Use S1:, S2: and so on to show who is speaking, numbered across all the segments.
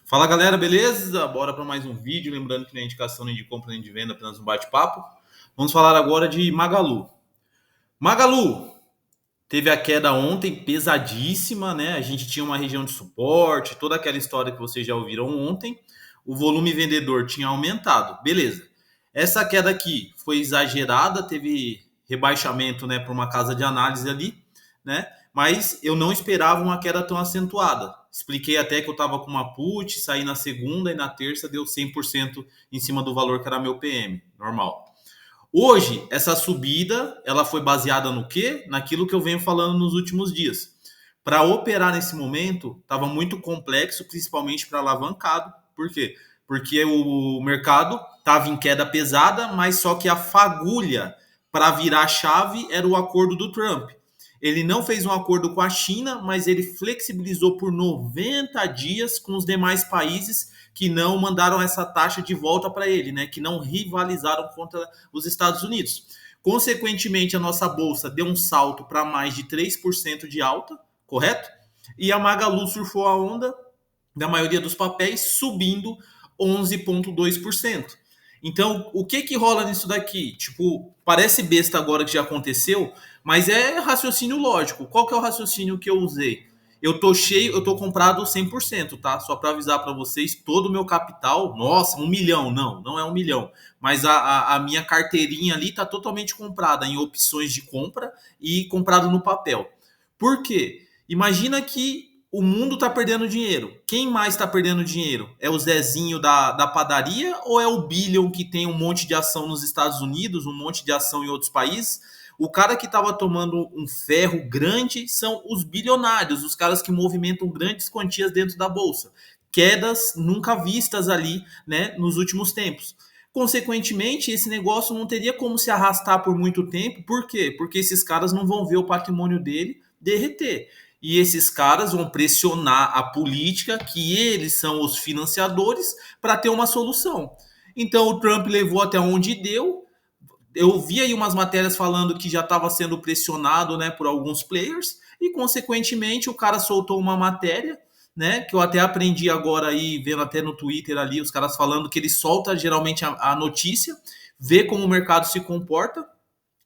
S1: Fala galera, beleza? Bora para mais um vídeo. Lembrando que não é indicação nem de compra nem de venda, apenas um bate-papo. Vamos falar agora de Magalu. Magalu teve a queda ontem pesadíssima, né? A gente tinha uma região de suporte, toda aquela história que vocês já ouviram ontem. O volume vendedor tinha aumentado, beleza. Essa queda aqui foi exagerada, teve rebaixamento, né, para uma casa de análise ali, né? Mas eu não esperava uma queda tão acentuada. Expliquei até que eu estava com uma put, saí na segunda e na terça deu 100% em cima do valor que era meu PM, normal. Hoje, essa subida, ela foi baseada no quê? Naquilo que eu venho falando nos últimos dias. Para operar nesse momento, estava muito complexo, principalmente para alavancado. Por quê? Porque o mercado estava em queda pesada, mas só que a fagulha para virar a chave era o acordo do Trump. Ele não fez um acordo com a China, mas ele flexibilizou por 90 dias com os demais países que não mandaram essa taxa de volta para ele, né? Que não rivalizaram contra os Estados Unidos. Consequentemente, a nossa bolsa deu um salto para mais de 3% de alta, correto? E a Magalu surfou a onda da maioria dos papéis, subindo 11,2%. Então, o que rola nisso daqui? Tipo, parece besta agora que já aconteceu, mas é raciocínio lógico. Qual que é o raciocínio que eu usei? Eu tô cheio, eu tô comprado 100%, tá? Só para avisar para vocês, todo o meu capital, nossa, 1 milhão, não é 1 milhão, mas a minha carteirinha ali tá totalmente comprada em opções de compra e comprado no papel. Por quê? Imagina que o mundo tá perdendo dinheiro. Quem mais está perdendo dinheiro? É o Zezinho da padaria ou é o Billion que tem um monte de ação nos Estados Unidos, um monte de ação em outros países? O cara que estava tomando um ferro grande são os bilionários, os caras que movimentam grandes quantias dentro da bolsa. Quedas nunca vistas ali, né, nos últimos tempos. Consequentemente, esse negócio não teria como se arrastar por muito tempo. Por quê? Porque esses caras não vão ver o patrimônio dele derreter. E esses caras vão pressionar a política, que eles são os financiadores, para ter uma solução. Então o Trump levou até onde deu. Eu vi aí umas matérias falando que já estava sendo pressionado, né, por alguns players, e consequentemente o cara soltou uma matéria, né, que eu até aprendi agora aí, vendo até no Twitter ali, os caras falando que ele solta geralmente a notícia, vê como o mercado se comporta,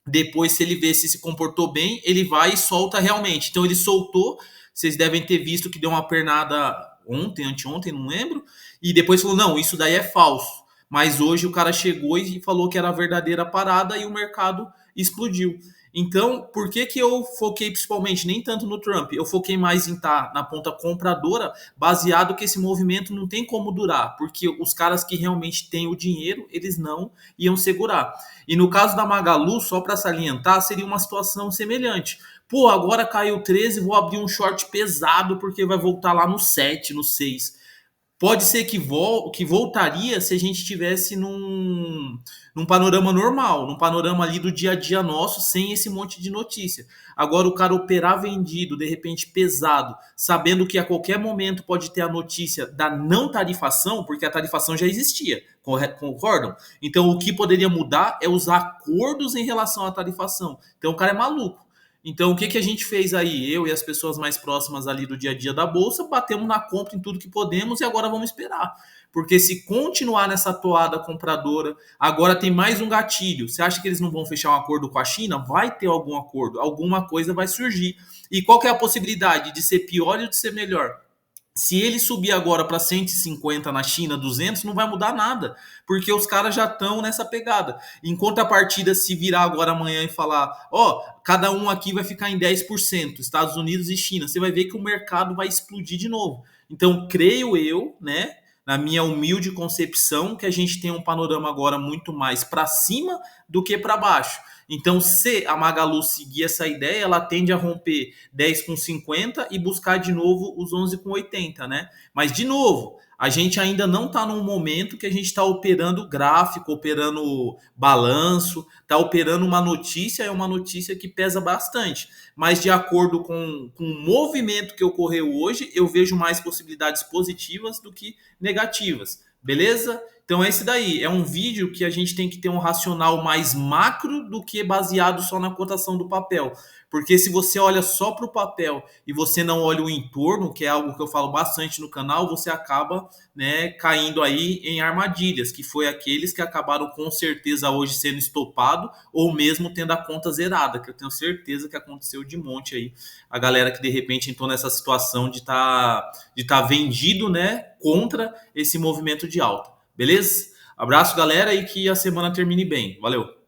S1: depois, se ele vê se comportou bem, ele vai e solta realmente. Então ele soltou, vocês devem ter visto que deu uma pernada ontem, anteontem, não lembro, e depois falou, não, isso daí é falso. Mas hoje o cara chegou e falou que era a verdadeira parada e o mercado explodiu. Então, por que eu foquei principalmente, nem tanto no Trump, eu foquei mais em estar na ponta compradora, baseado que esse movimento não tem como durar, porque os caras que realmente têm o dinheiro, eles não iam segurar. E no caso da Magalu, só para salientar, seria uma situação semelhante. Pô, agora caiu 13, vou abrir um short pesado porque vai voltar lá no 7, no 6. Pode ser que voltaria se a gente estivesse num panorama normal, num panorama ali do dia a dia nosso, sem esse monte de notícia. Agora, o cara operar vendido, de repente pesado, sabendo que a qualquer momento pode ter a notícia da não tarifação, porque a tarifação já existia, concordam? Então, o que poderia mudar é os acordos em relação à tarifação. Então, o cara é maluco. Então, o que a gente fez aí? Eu e as pessoas mais próximas ali do dia a dia da bolsa, batemos na compra em tudo que podemos e agora vamos esperar. Porque se continuar nessa toada compradora, agora tem mais um gatilho. Você acha que eles não vão fechar um acordo com a China? Vai ter algum acordo, alguma coisa vai surgir. E qual que é a possibilidade de ser pior ou de ser melhor? Se ele subir agora para 150 na China, 200, não vai mudar nada, porque os caras já estão nessa pegada. Em contrapartida, se virar agora amanhã e falar, ó, cada um aqui vai ficar em 10%, Estados Unidos e China, você vai ver que o mercado vai explodir de novo. Então, creio eu, né, na minha humilde concepção, que a gente tem um panorama agora muito mais para cima do que para baixo. Então, se a Magalu seguir essa ideia, ela tende a romper 10,50 e buscar de novo os 11,80, né? Mas, de novo, a gente ainda não está num momento que a gente está operando gráfico, operando balanço, está operando uma notícia, é uma notícia que pesa bastante. Mas, de acordo com o movimento que ocorreu hoje, eu vejo mais possibilidades positivas do que negativas. Beleza? Então, esse daí é um vídeo que a gente tem que ter um racional mais macro do que baseado só na cotação do papel. Porque se você olha só para o papel e você não olha o entorno, que é algo que eu falo bastante no canal, você acaba, né, caindo aí em armadilhas, que foi aqueles que acabaram com certeza hoje sendo estopado ou mesmo tendo a conta zerada, que eu tenho certeza que aconteceu de monte aí. A galera que de repente entrou nessa situação de tá vendido, né, contra esse movimento de alta. Beleza? Abraço, galera, e que a semana termine bem. Valeu!